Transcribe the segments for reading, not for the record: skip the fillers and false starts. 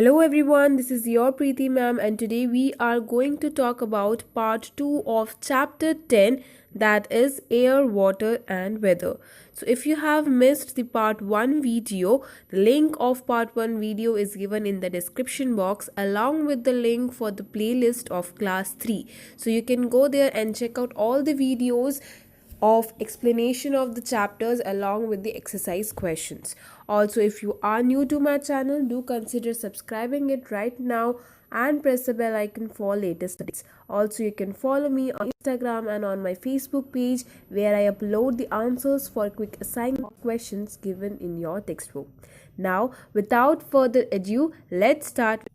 Hello everyone, this is your Preeti ma'am and today we are going to talk about part 2 of chapter 10, that is air, water and weather. So if you have missed the part 1 video, the link of part 1 video is given in the description box along with the link for the playlist of class 3. So you can go there and check out all the videos of explanation of the chapters along with the exercise questions. Also, if you are new to my channel, do consider subscribing it right now and press the bell icon for latest updates. Also, you can follow me on Instagram and on my Facebook page where I upload the answers for quick assignment questions given in your textbook. Now, without further ado, let's start.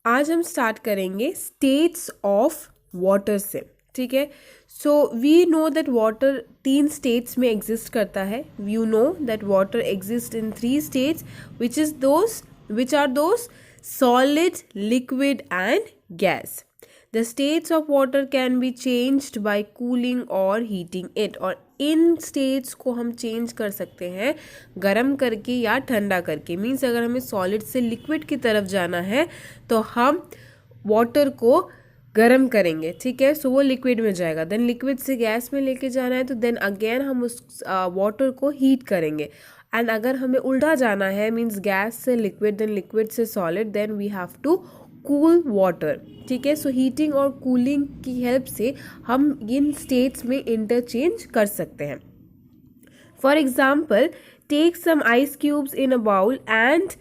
आज हम start करेंगे states of water से, ठीक है। So we know that water 3 states में exist करता है. You know that water exist in 3 states which are those solid, liquid and gas. The states of water can be changed by cooling or heating it. और इन states को हम change कर सकते हैं गर्म करके या ठंडा करके. मीन्स अगर हमें सॉलिड से लिक्विड की तरफ जाना है तो हम वाटर को गर्म करेंगे, ठीक है. सो वो लिक्विड में जाएगा. देन लिक्विड से गैस में लेके जाना है तो देन अगेन हम उस वाटर को हीट करेंगे. एंड अगर हमें उल्टा जाना है मीन्स गैस से लिक्विड देन लिक्विड से solid, then we have to cool water, ठीक है. सो हीटिंग और कूलिंग की हेल्प से हम इन स्टेट्स में इंटरचेंज कर सकते हैं. For example, take some ice cubes in a bowl and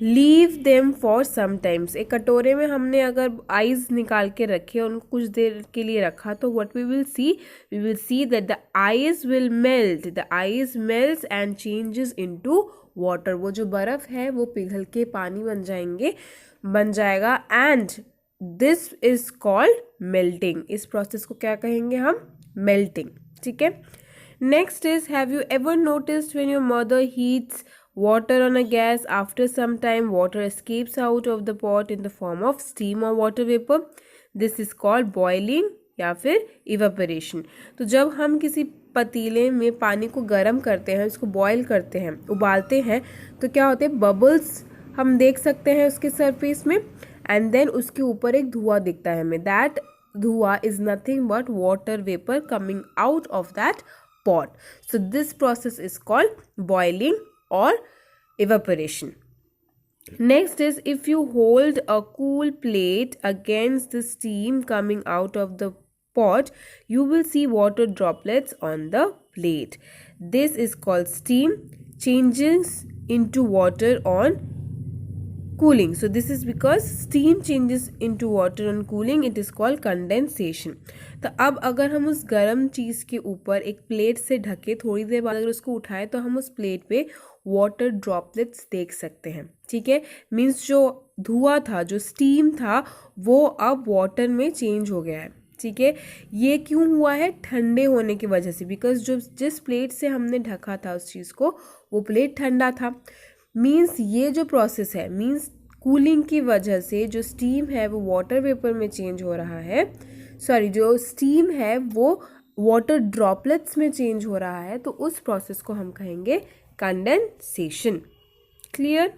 leave them for some times. एक कटोरे में हमने अगर आइस निकाल के रखे और उनको कुछ देर के लिए रखा तो what we will see that the ice will melt. The ice melts and changes into water. वो जो बर्फ है वो पिघल के पानी बन जाएगा and this is called melting. इस प्रोसेस को क्या कहेंगे हम? मेल्टिंग, ठीक है. Next is, have you ever noticed when your mother heats water on a gas, after some time water escapes out of the pot in the form of steam or water vapor. This is called boiling या फिर evaporation. तो जब हम किसी पतीले में पानी को गर्म करते हैं, इसको बॉयल करते हैं, उबालते हैं, तो क्या होते हैं? बबल्स हम देख सकते हैं उसके सरफेस में एंड देन उसके ऊपर एक धुआं दिखता है हमें. दैट धुआं is nothing but water vapour coming out of that pot. So this process is called boiling or evaporation. Next is, if you hold a cool plate against the steam coming out of the pot, you will see water droplets on the plate. This is called steam changes into water on cooling. So this is because steam changes into water on cooling. It is called condensation. तो अब अगर हम उस गर्म चीज़ के ऊपर एक plate से ढके थोड़ी देर बाद अगर उसको उठाएं तो हम उस प्लेट पे वाटर ड्रॉपलेट्स देख सकते हैं, ठीक है. मीन्स जो धुआं था, जो स्टीम था, वो अब वाटर में चेंज हो गया है, ठीक है. ये क्यों हुआ है? ठंडे होने की वजह से. बिकॉज जो जिस प्लेट से हमने ढका था उस चीज़ को, वो प्लेट ठंडा था. मीन्स ये जो प्रोसेस है, मीन्स कूलिंग की वजह से जो स्टीम है वो वाटर वेपर में चेंज हो रहा है. जो स्टीम है वो वाटर ड्रॉपलेट्स में चेंज हो रहा है. तो उस प्रोसेस को हम कहेंगे condensation. Clear?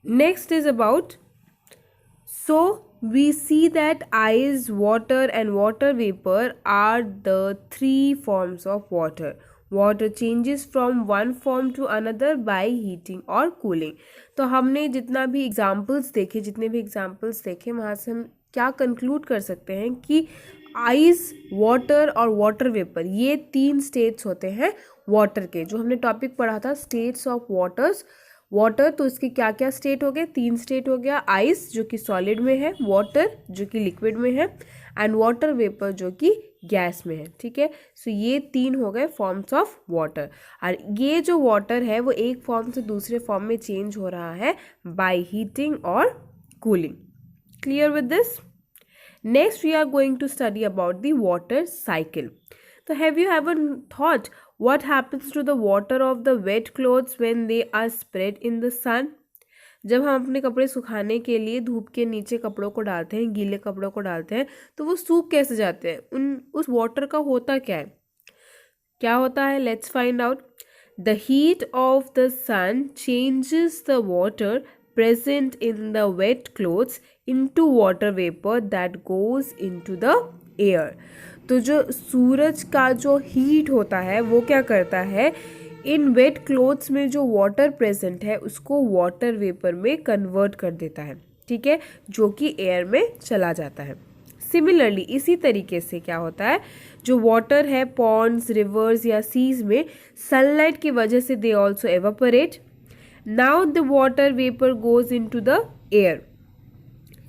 Next is about, so we see that ice, water and water vapor are the 3 forms of water. Water changes from one form to another by heating or cooling. तो हमने जितने भी examples देखे वहाँ से हम क्या conclude कर सकते हैं कि आइस, वाटर और वाटर वेपर, ये 3 स्टेट्स होते हैं वाटर के. जो हमने टॉपिक पढ़ा था स्टेट्स ऑफ वाटर, तो इसके क्या क्या स्टेट हो गए? 3 स्टेट हो गया. आइस जो कि सॉलिड में है, वाटर जो कि लिक्विड में है एंड वाटर वेपर जो कि गैस में है, ठीक है. सो ये 3 हो गए फॉर्म्स ऑफ वाटर. और ये जो वाटर है वो एक फॉर्म से दूसरे फॉर्म में चेंज हो रहा है बाय हीटिंग और cooling. Clear with this? Next we are going to study about the water cycle. तो have you ever thought what happens to the water of the wet clothes when they are spread in the sun? जब हम अपने कपड़े सुखाने के लिए धूप के नीचे कपड़ों को डालते हैं, गीले कपड़ों को डालते हैं, तो वो सूख कैसे जाते हैं? उस वाटर का होता क्या होता है? Let's find out. The heat of the sun changes the water present in the wet clothes into water vapor that goes into the air। तो जो सूरज का जो हीट होता है वो क्या करता है, इन वेट क्लोथ्स में जो वाटर प्रेजेंट है उसको वाटर वेपर में कन्वर्ट कर देता है, ठीक है, जो कि एयर में चला जाता है। सिमिलरली इसी तरीके से क्या होता है, जो वाटर है पॉन्ड्स, रिवर्स या सीज में, सनलाइट की वजह से they also evaporate. Now the water vapour goes into the air.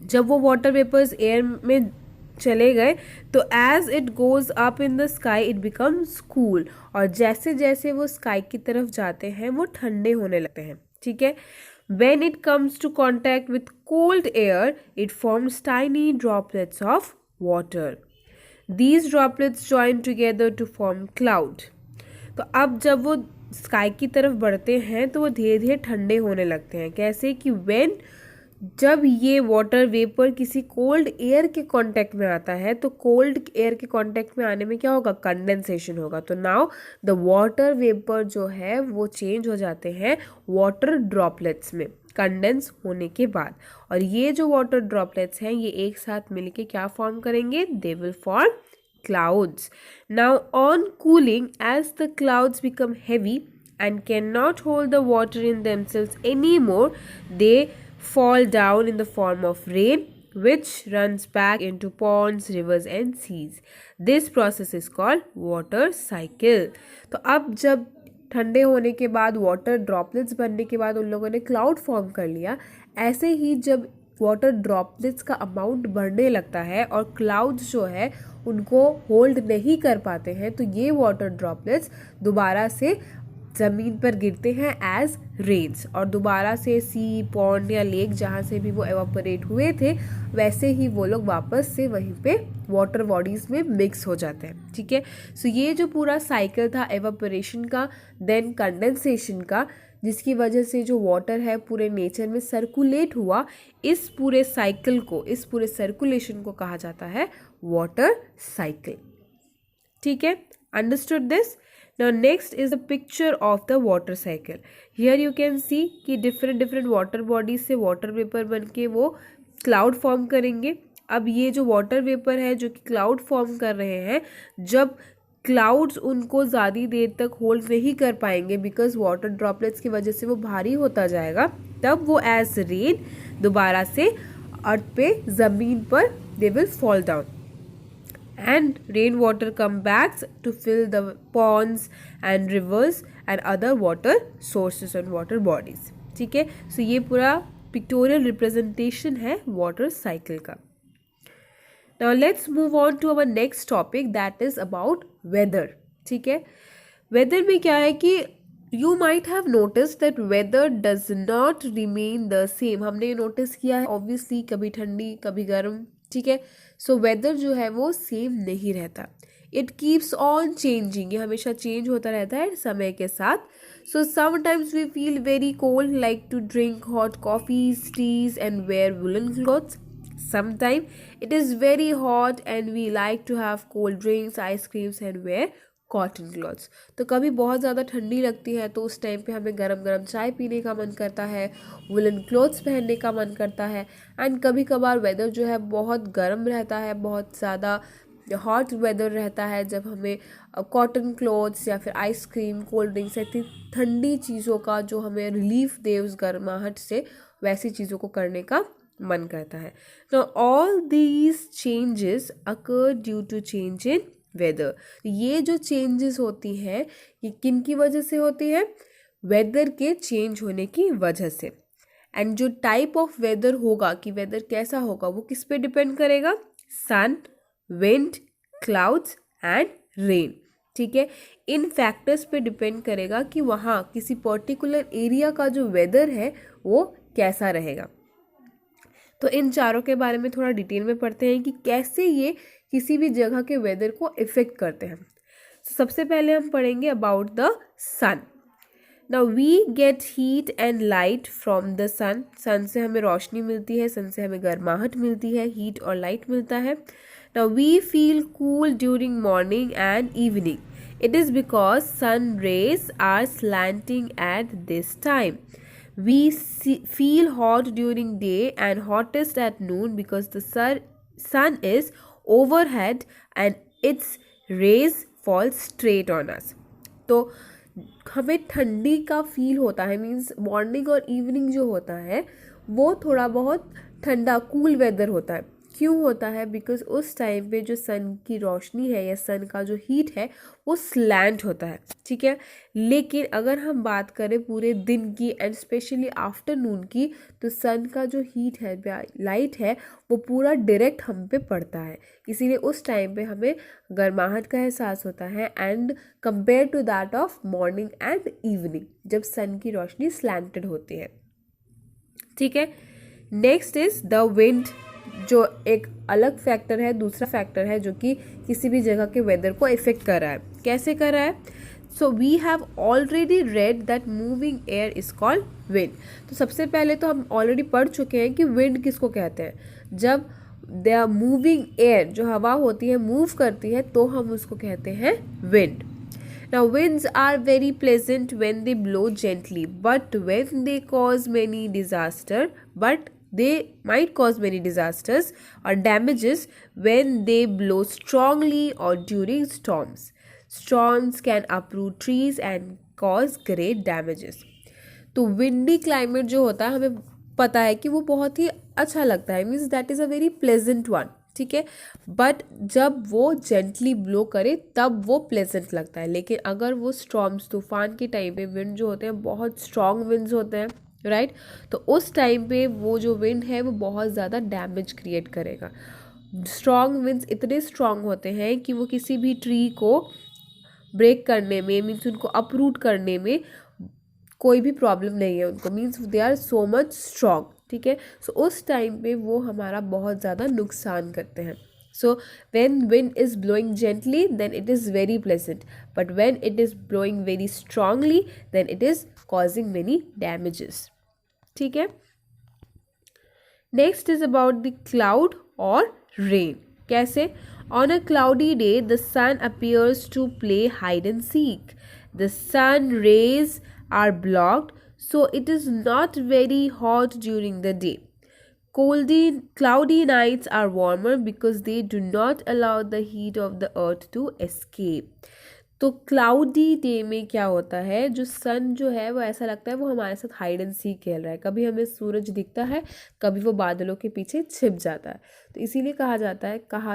जब वो वाटर वेपर्स एयर में चले गए तो as it goes up in the sky it becomes cool, और जैसे जैसे वो स्काई की तरफ जाते हैं वो ठंडे होने लगते हैं, ठीक है। When it comes to contact with cold air, it forms tiny droplets of water. These droplets join together to form cloud. तो अब जब वो स्काई की तरफ बढ़ते हैं तो वो धीरे धीरे ठंडे होने लगते हैं। कैसे कि जब ये वाटर वेपर किसी कोल्ड एयर के कांटेक्ट में आता है तो कोल्ड एयर के कांटेक्ट में आने में क्या होगा, कंडेंसेशन होगा। तो नाउ द वाटर वेपर जो है वो चेंज हो जाते हैं वाटर ड्रॉपलेट्स में कंडेंस होने के बाद, और ये जो वाटर ड्रॉपलेट्स हैं ये एक साथ मिलके क्या फॉर्म करेंगे, they will form clouds. Now on cooling, as the clouds become heavy and cannot hold the water in themselves anymore, they fall down in the form of rain, which runs back into ponds, rivers and seas. This process is called water cycle. तो अब जब ठंडे होने के बाद water droplets बनने के बाद उन लोगों ने क्लाउड फॉर्म कर लिया, ऐसे ही जब वाटर ड्रॉपलेट्स का अमाउंट बढ़ने लगता है और क्लाउड्स जो है उनको होल्ड नहीं कर पाते हैं, तो ये वाटर ड्रॉपलेट्स दोबारा से ज़मीन पर गिरते हैं एज रेन्स, और दोबारा से सी, पॉन्ड या लेक जहाँ से भी वो एवापोरेट हुए थे वैसे ही वो लोग वापस से वहीं पे वाटर बॉडीज़ में मिक्स हो जाते हैं, ठीक है। सो ये जो पूरा साइकिल था एवापोरेशन का, देन कंडेंसेशन का, जिसकी वजह से जो वाटर है पूरे नेचर में सर्कुलेट हुआ, इस पूरे साइकिल को, इस पूरे सर्कुलेशन को कहा जाता है वाटर साइकिल, ठीक है। Understood this? Now next is the picture of the water cycle. Here you can see कि different water bodies से water vapor बन के वो cloud form करेंगे। अब ये जो water vapor है जो कि cloud form कर रहे हैं, जब क्लाउड्स उनको ज़्यादा देर तक होल्ड नहीं कर पाएंगे बिकॉज वाटर ड्रॉपलेट्स की वजह से वो भारी होता जाएगा, तब वो एज रेन दोबारा से अर्थ पे ज़मीन पर they will fall down and rainwater come back to fill the ponds and rivers and other water sources and water bodies, ठीक है। सो ये पूरा पिक्टोरियल रिप्रेजेंटेशन है वाटर साइकिल का। Now let's move on to our next topic that is about weather, ठीक है। Weather में क्या है कि you might have noticed that weather does not remain the same। हमने नोटिस किया है ऑब्वियसली, कभी ठंडी कभी गर्म, ठीक है। सो वेदर जो है वो सेम नहीं रहता, इट कीप्स ऑन चेंजिंग, ये हमेशा चेंज होता रहता है समय के साथ। So sometimes we feel very cold, like to drink hot coffees, teas and wear woollen clothes. Sometime it is very hot and we like to have cold drinks, ice creams and wear cotton clothes. तो कभी बहुत ज़्यादा ठंडी लगती है तो उस time पे हमें गरम गरम चाय पीने का मन करता है, वुलन क्लॉथ्स पहनने का मन करता है। एंड कभी कभार वेदर जो है बहुत गर्म रहता है, बहुत ज़्यादा हॉट वेदर रहता है, जब हमें कॉटन क्लॉथ्स या फिर आइसक्रीम, कोल्ड ड्रिंक्स ऐसी ठंडी चीज़ों का जो हमें रिलीफ दे उस गर्माहट से, वैसी चीज़ों को करने का मन करता है। तो all these changes occur due to change in weather. ये जो चेंजेस होती हैं ये किन की वजह से होती है, वेदर के चेंज होने की वजह से। एंड जो टाइप ऑफ वेदर होगा कि वेदर कैसा होगा वो किस पे डिपेंड करेगा, सन, विंड, क्लाउड्स एंड रेन, ठीक है। इन फैक्टर्स पे डिपेंड करेगा कि वहाँ किसी पर्टिकुलर एरिया का जो वेदर है वो कैसा रहेगा। तो इन चारों के बारे में थोड़ा डिटेल में पढ़ते हैं कि कैसे ये किसी भी जगह के वेदर को इफेक्ट करते हैं। सबसे पहले हम पढ़ेंगे about the sun. Now we get heat and light from the sun, sun से हमें रोशनी मिलती है, सन से हमें गर्माहट मिलती है, हीट और लाइट मिलता है. Now we feel cool during morning and evening. It is because sun rays are slanting at this time. We feel hot during day and hottest at noon because the sun is overhead and its rays fall straight on us. तो हमें ठंडी का feel होता है, means morning और evening जो होता है वो थोड़ा बहुत ठंडा कूल वेदर होता है. क्यों होता है? बिकॉज उस टाइम पे जो सन की रोशनी है या सन का जो हीट है वो स्लैंट होता है, ठीक है. लेकिन अगर हम बात करें पूरे दिन की एंड स्पेशली आफ्टरनून की, तो सन का जो हीट है, लाइट है, वो पूरा डायरेक्ट हम पे पड़ता है. इसीलिए उस टाइम पे हमें गर्माहट का एहसास होता है and compare to that of morning and evening जब सन की रोशनी स्लैंटेड होती है, ठीक है. नेक्स्ट इज द विंड, जो एक अलग फैक्टर है, दूसरा फैक्टर है जो कि किसी भी जगह के वेदर को इफेक्ट कर रहा है. कैसे कर रहा है? So we have already read that moving air is called wind. तो सबसे पहले तो हम ऑलरेडी पढ़ चुके हैं कि विंड किसको कहते हैं. जब द मूविंग एयर, जो हवा होती है, मूव करती है, तो हम उसको कहते हैं wind. Now winds are very pleasant when they blow gently, but when they cause many they might cause many disasters or damages when they blow strongly or during storms. Storms can uproot trees and cause great damages. तो windy climate जो होता है हमें पता है कि वो बहुत ही अच्छा लगता है, means that is a very pleasant one, ठीक है. बट जब वो जेंटली ब्लो करे तब वो प्लेजेंट लगता है. लेकिन अगर वो स्टॉर्म्स, तूफान के टाइम पे विंड जो होते हैं बहुत स्ट्रॉन्ग विंड्स होते हैं, राइट, तो उस टाइम पे वो जो विंड है वो बहुत ज़्यादा डैमेज क्रिएट करेगा. स्ट्रॉन्ग विंड्स इतने स्ट्रॉन्ग होते हैं कि वो किसी भी ट्री को ब्रेक करने में, मीन्स उनको अपरूट करने में कोई भी प्रॉब्लम नहीं है उनको, means they are so much strong, ठीक है. सो उस टाइम पे वो हमारा बहुत ज़्यादा नुकसान करते हैं. So when wind is blowing gently, then it is very pleasant. But when it is blowing very strongly, then it is causing many damages. ठीक है. Next is about the cloud or rain. कैसे? On a cloudy day, the sun appears to play hide and seek. The sun rays are blocked, so it is not very hot during the day. Cloudy nights are warmer because they do not allow the heat of the earth to escape. तो cloudy day में क्या होता है, जो सन जो है वो ऐसा लगता है वो हमारे साथ हाइड एंड सीक खेल रहा है. कभी हमें सूरज दिखता है, कभी वो बादलों के पीछे छिप जाता है. तो इसीलिए कहा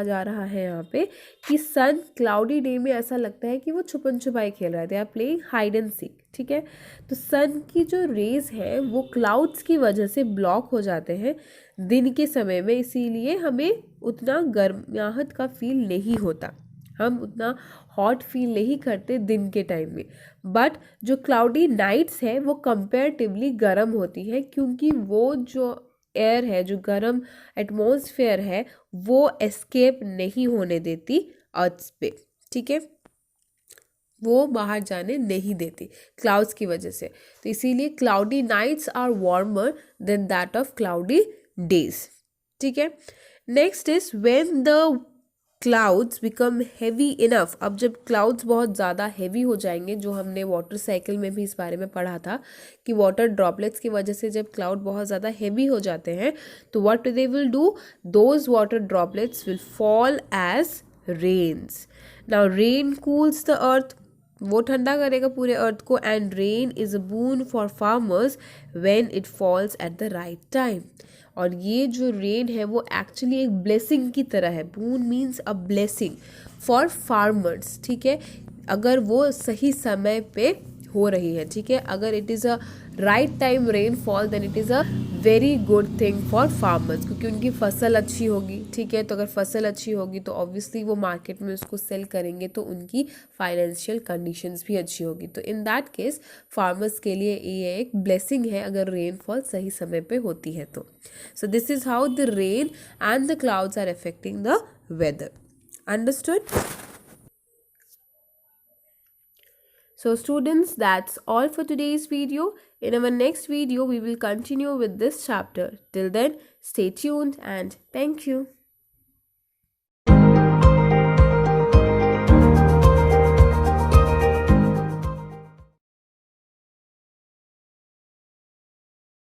जा रहा है यहाँ पे कि सन क्लाउडी डे में ऐसा लगता है कि वो छुपन छुपाई खेल रहा है. They are playing hide and seek, ठीक है. तो सन की जो रेज है वो क्लाउड्स की वजह से ब्लॉक हो जाते हैं दिन के समय में, इसीलिए हमें उतना गर्माहट का फील नहीं होता, हम उतना हॉट फील नहीं करते दिन के टाइम में. बट जो क्लाउडी नाइट्स है वो कंपेरेटिवली गर्म होती है, क्योंकि वो जो एयर है, जो गर्म एटमॉस्फेयर है, वो एस्केप नहीं होने देती अर्थ पे, ठीक है, वो बाहर जाने नहीं देती क्लाउड्स की वजह से. तो इसीलिए cloudy nights are warmer than that of cloudy days, ठीक है. Next is when the clouds become heavy enough. अब जब क्लाउड्स बहुत ज़्यादा हैवी हो जाएंगे, जो हमने वाटर साइकिल में भी इस बारे में पढ़ा था कि वाटर ड्रॉपलेट्स की वजह से जब क्लाउड बहुत ज़्यादा हैवी हो जाते हैं तो what they will do, those water droplets will fall as rains. Now rain cools the earth, वो ठंडा करेगा पूरे अर्थ को. And rain is a boon for farmers when it falls at the right time. और ये जो rain है वो एक्चुअली एक ब्लेसिंग की तरह है. Boon means a blessing for farmers, ठीक है, अगर वो सही समय पे हो रही है, ठीक है. अगर it is a right time rainfall then it is a very good thing for farmers, क्योंकि उनकी फसल अच्छी होगी, ठीक है. तो अगर फसल अच्छी होगी तो ऑब्वियसली वो मार्केट में उसको सेल करेंगे, तो उनकी फाइनेंशियल कंडीशंस भी अच्छी होगी. तो इन दैट केस फार्मर्स के लिए ये एक ब्लेसिंग है अगर रेनफॉल सही समय पे होती है तो. So this is how the rain and the clouds are affecting the weather. Understood? So students, that's all for today's video. In our next video, we will continue with this chapter. Till then, stay tuned and thank you.